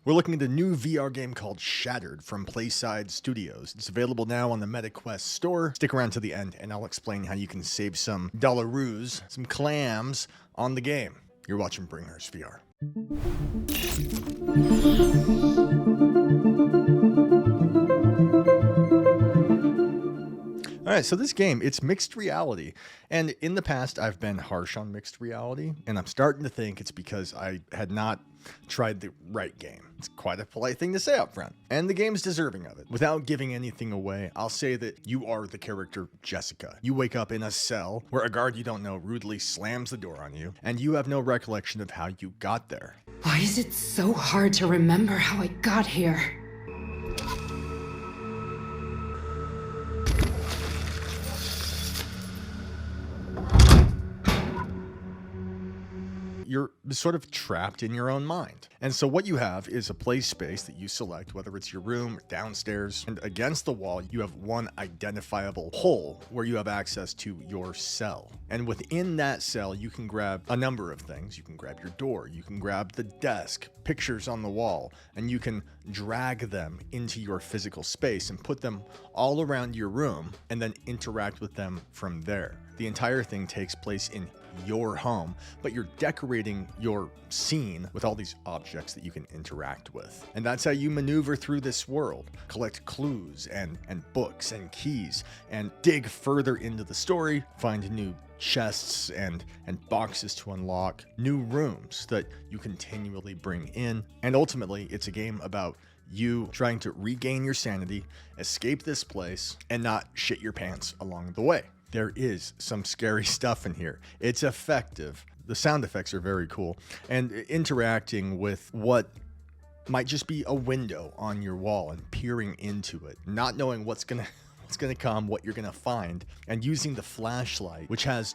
We're looking at a new VR game called Shattered from Playside Studios. It's available now on the MetaQuest store. Stick around to the end and I'll explain how you can save some dollaroos, some clams on the game. You're watching Bringhurst VR. All right, so this game, it's mixed reality. And in the past, I've been harsh on mixed reality, and I'm starting to think it's because I had not tried the right game. It's quite a polite thing to say up front, and the game's deserving of it. Without giving anything away, I'll say that you are the character Jessica. You wake up in a cell where a guard you don't know rudely slams the door on you, and you have no recollection of how you got there. Why is it so hard to remember how I got here? You're sort of trapped in your own mind. And so what you have is a play space that you select, whether it's your room or downstairs, and against the wall, you have one identifiable hole where you have access to your cell. And within that cell, you can grab a number of things. You can grab your door, you can grab the desk, pictures on the wall, and you can drag them into your physical space and put them all around your room and then interact with them from there. The entire thing takes place in your home, but you're decorating your scene with all these objects that you can interact with. And that's how you maneuver through this world. Collect clues and books and keys and dig further into the story, find new chests and boxes to unlock, new rooms that you continually bring in. And ultimately, it's a game about you trying to regain your sanity, escape this place, and not shit your pants along the way. There is some scary stuff in here. It's effective. The sound effects are very cool. And interacting with what might just be a window on your wall and peering into it, not knowing what's gonna come, what you're gonna find, and using the flashlight, which has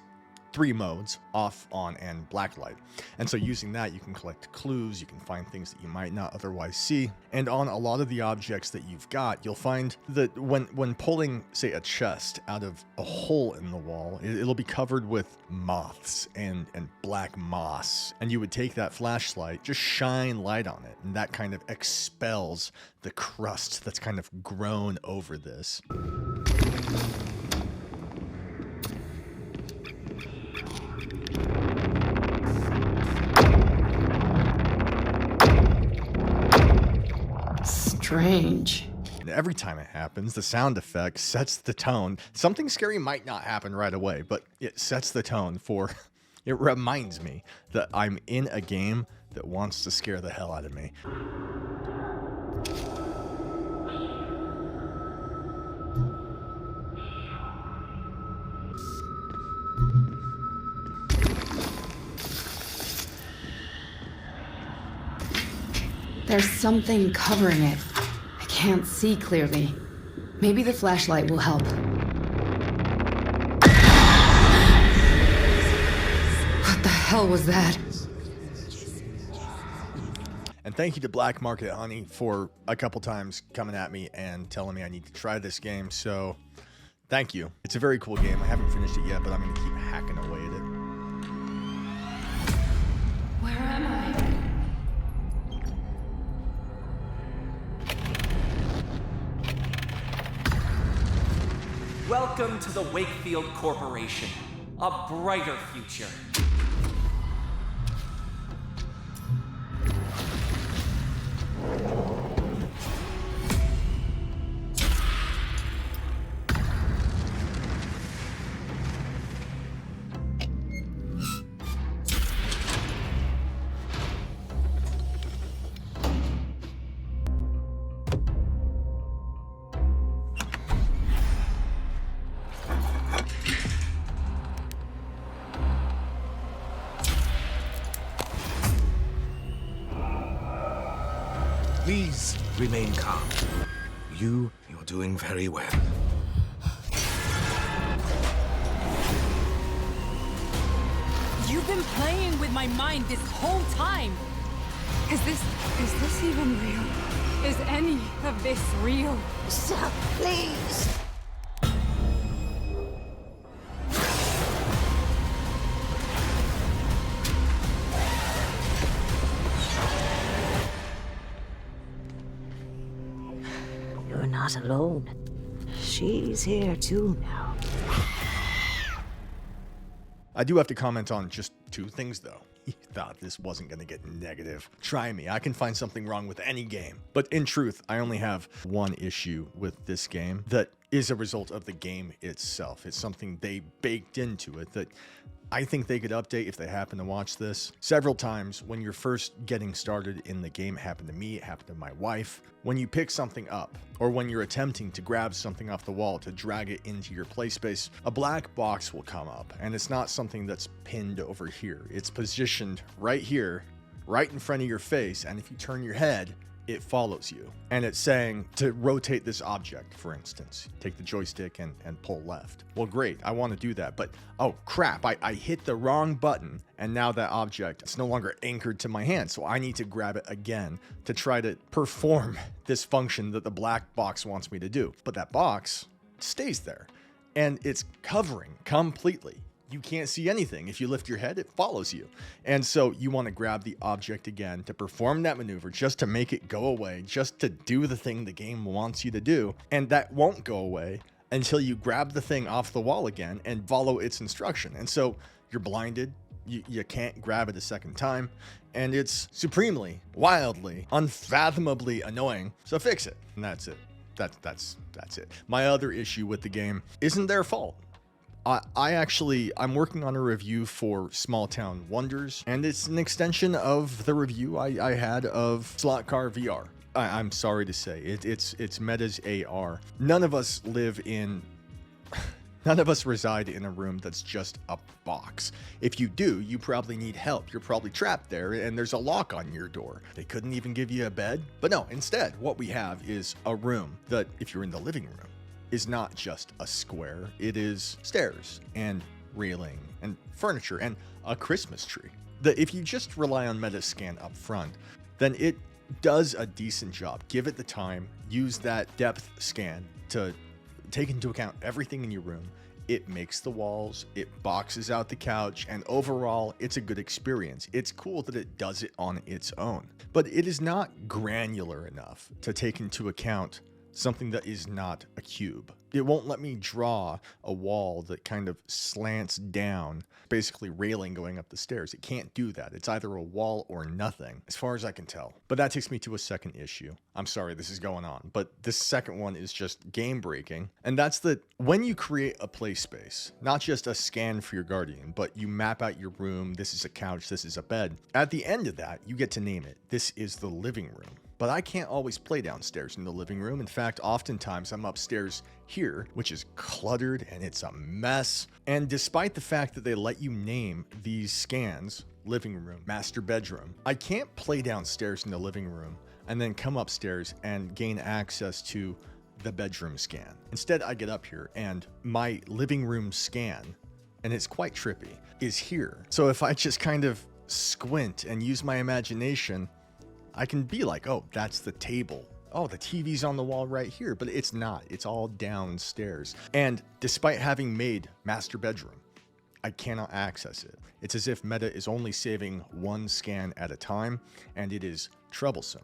3 modes, off, on, and black light. And so using that, you can collect clues, you can find things that you might not otherwise see. And on a lot of the objects that you've got, you'll find that when pulling, say, a chest out of a hole in the wall, it'll be covered with moths and black moss. And you would take that flashlight, just shine light on it, and that kind of expels the crust that's kind of grown over this. Strange. And every time it happens, the sound effect sets the tone. Something scary might not happen right away, but it sets the tone for, it reminds me that I'm in a game that wants to scare the hell out of me. There's something covering it. I can't see clearly. Maybe the flashlight will help. What the hell was that? And thank you to Black Market Honey for a couple times coming at me and telling me I need to try this game. So thank you. It's a very cool game. I haven't finished it yet, but I'm going to keep hacking away at it. Where am I? Welcome to the Wakefield Corporation, a brighter future. Please remain calm. You're doing very well. You've been playing with my mind this whole time. Is this even real? Is any of this real? Sir, please. not alone. She's here too now. I do have to comment on just two things, though. You thought this wasn't going to get negative. Try me. I can find something wrong with any game. But in truth, I only have one issue with this game that is a result of the game itself. It's something they baked into it that I think they could update if they happen to watch this. Several times when you're first getting started in the game, it happened to me, it happened to my wife. When you pick something up, or when you're attempting to grab something off the wall to drag it into your play space, a black box will come up, and it's not something that's pinned over here. It's positioned right here, right in front of your face, and if you turn your head, it follows you. And it's saying to rotate this object, for instance. Take the joystick and pull left. Well, great, I want to do that, but oh crap, I hit the wrong button, and now that object is no longer anchored to my hand, so I need to grab it again to try to perform this function that the black box wants me to do. But that box stays there, and it's covering completely. You can't see anything. If you lift your head, it follows you. And so you want to grab the object again to perform that maneuver, just to make it go away, just to do the thing the game wants you to do. And that won't go away until you grab the thing off the wall again and follow its instruction. And so you're blinded. You can't grab it a second time. And it's supremely, wildly, unfathomably annoying. So fix it. And that's it. That's it. My other issue with the game isn't their fault. I'm working on a review for Small Town Wonders, and it's an extension of the review I had of Slot Car VR. I'm sorry to say, it's Meta's AR. None of us reside in a room that's just a box. If you do, you probably need help. You're probably trapped there, and there's a lock on your door. They couldn't even give you a bed. But no, instead, what we have is a room that, if you're in the living room, is not just a square. It is stairs and railing and furniture and a Christmas tree. That if you just rely on Metascan up front, then it does a decent job. Give it the time, use that depth scan to take into account everything in your room. It makes the walls, it boxes out the couch, and overall, it's a good experience. It's cool that it does it on its own, but it is not granular enough to take into account something that is not a cube. It won't let me draw a wall that kind of slants down, basically railing going up the stairs. It can't do that. It's either a wall or nothing, as far as I can tell. But that takes me to a second issue. I'm sorry this is going on, but this second one is just game breaking. And that's that when you create a play space, not just a scan for your guardian, but you map out your room, this is a couch, this is a bed. At the end of that, you get to name it. This is the living room. But I can't always play downstairs in the living room. In fact, oftentimes I'm upstairs here, which is cluttered and it's a mess. And despite the fact that they let you name these scans, living room, master bedroom, I can't play downstairs in the living room and then come upstairs and gain access to the bedroom scan. Instead, I get up here and my living room scan, and it's quite trippy, is here. So if I just kind of squint and use my imagination, I can be like, oh, that's the table. Oh, the TV's on the wall right here, but it's not. It's all downstairs. And despite having made master bedroom, I cannot access it. It's as if Meta is only saving one scan at a time, and it is troublesome.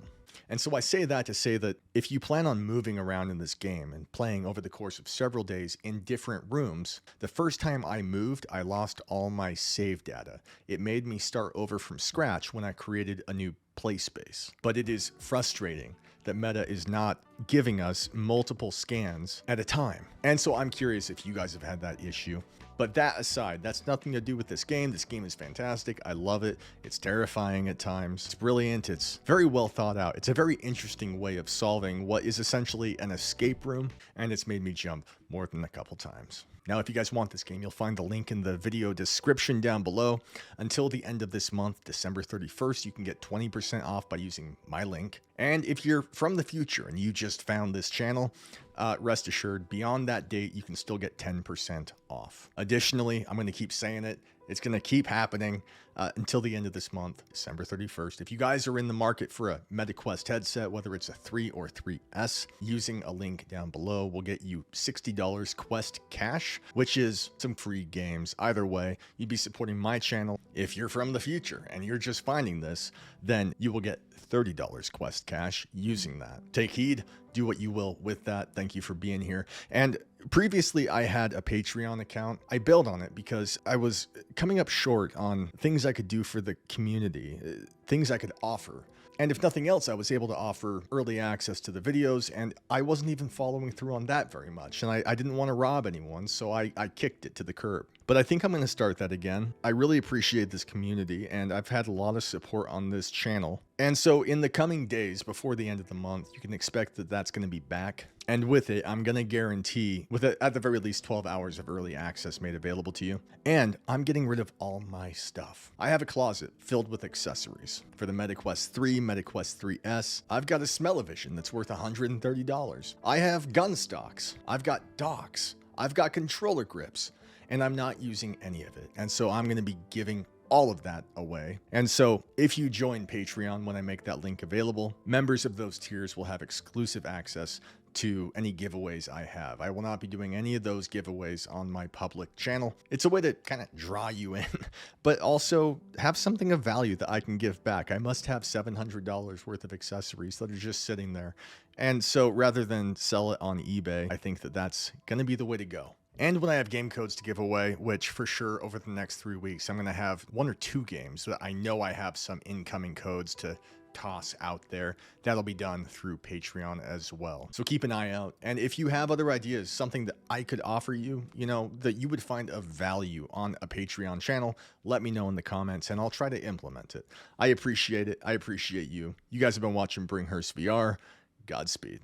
And so I say that to say that if you plan on moving around in this game and playing over the course of several days in different rooms, the first time I moved, I lost all my save data. It made me start over from scratch when I created a new play space. But it is frustrating that Meta is not giving us multiple scans at a time. And so I'm curious if you guys have had that issue. But that aside, that's nothing to do with this game. This game is fantastic. I love it. It's terrifying at times. It's brilliant. It's very well thought out. It's a very interesting way of solving what is essentially an escape room, and it's made me jump more than a couple times. Now, if you guys want this game, you'll find the link in the video description down below. Until the end of this month, December 31st, you can get 20% off by using my link. And if you're from the future and you just found this channel, rest assured, beyond that date, you can still get 10% off. Additionally, I'm going to keep saying it, It's going to keep happening until the end of this month, December 31st. If you guys are in the market for a MetaQuest headset, whether it's a 3 or 3S, using a link down below will get you $60 Quest cash, which is some free games. Either way, you'd be supporting my channel. If you're from the future and you're just finding this, then you will get $30 Quest cash using that. Take heed, do what you will with that. Thank you for being here. And previously, I had a Patreon account. I bailed on it because I was coming up short on things I could do for the community, things I could offer. And if nothing else, I was able to offer early access to the videos, and I wasn't even following through on that very much. And I didn't want to rob anyone, so I kicked it to the curb. But I think I'm going to start that again. I really appreciate this community, and I've had a lot of support on this channel. And so in the coming days, before the end of the month, you can expect that that's going to be back. And with it, I'm going to guarantee, with it, at the very least 12 hours of early access made available to you. And I'm getting rid of all my stuff. I have a closet filled with accessories for the MetaQuest 3, MetaQuest 3S. I've got a smell-o-vision that's worth $130. I have gun stocks. I've got docks. I've got controller grips. And I'm not using any of it. And so I'm going to be giving all of that away. And so if you join Patreon when I make that link available, members of those tiers will have exclusive access to any giveaways I have. I will not be doing any of those giveaways on my public channel. It's a way to kind of draw you in, but also have something of value that I can give back. I must have $700 worth of accessories that are just sitting there. And so rather than sell it on eBay, I think that that's going to be the way to go. And when I have game codes to give away, which for sure over the next 3 weeks, I'm going to have 1 or 2 games that I know I have some incoming codes to toss out there. That'll be done through Patreon as well. So keep an eye out. And if you have other ideas, something that I could offer you, that you would find of value on a Patreon channel, let me know in the comments and I'll try to implement it. I appreciate it. I appreciate you. You guys have been watching Bringhurst VR. Godspeed.